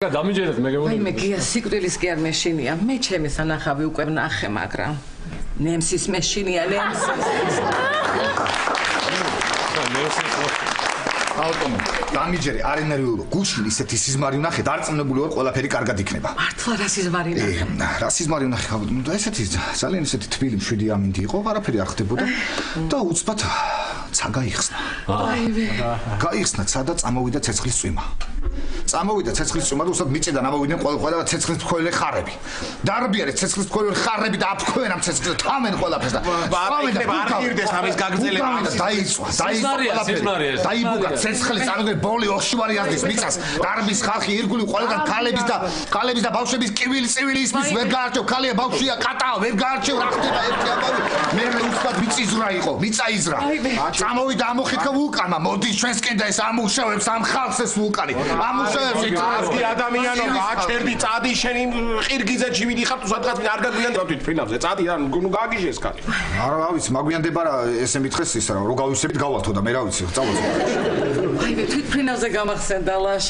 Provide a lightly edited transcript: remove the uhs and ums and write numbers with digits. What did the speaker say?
დამიჯერეთ მე გეუბნები. მე გია სიკვდილის კი არ მეშინია. მე ჩემი სანახავი უკვე ვნახე, მაგრამ ნემსის მეშინია, ნემსის. ავტომო, დამიჯერე, არ ენერგიულო. გუშინ ისეთი სიზმარი ვნახე, დარწმუნებული ვარ, ყველაფერი კარგად იქნება. მართლა რა სიზმარი ვნახე? რა სიზმარი ვნახე, ავტომო, და ესეთი ძალიან ესეთი თბილი მშვიდი ამინდი იყო, არაფერი არ ხდებოდა და უცბად ცა გაიხსნა. გაიხსნა ცა და წამოვიდა ცეცხლის წვიმა. წამოვიდა ცეცხლის წვიმა და უბრალოდ მიწიდან ამოვიდნენ ყველა ცეცხლის მქონე ხარები. დარბიარე ცეცხლის მქონე ხარები და აფქვენ ამ ცეცხლს, თამენ ყველაფერს და არ ღირდეს ამის გაგრძელება. დაიწვა. დაიბუგა ცეცხლის წარმოგე ბოლი ოშვარი აზდის მიწას. დარბის ხალხი ირგული ყველგან ქალების და ბავშვების კივილი წივილი ისმის ვერ გაარჩევ. ქალია ბავშვია კატაა ვერ გაარჩევ რა ხდება ერთი ამბავი. მე უცბად მიწიზრა იყო, მიწაიზრა. წამოვიდა ამოხითხა ვულკანმა. მოდი ჩვენსკენ და ეს ამუშავებს ამ ხალხს ეს ვულკანი. ამუშავებს კარგი ადამიანო, გააჩერდი წადი შენი ყირგიზეთში მიდიხარ თუ სადღაც არ გაგვიანდება თვითფრინავზე. წადი რა ნუ გააგიშეს კაცი. არა ვიცი, მაგვიანდება რა ესე მითხეს ის რა, რომ გავისებით გავალთო და მე რა ვიცი, წავალ. აი მე თვითფრინავზე გამახსენდა ლაშა.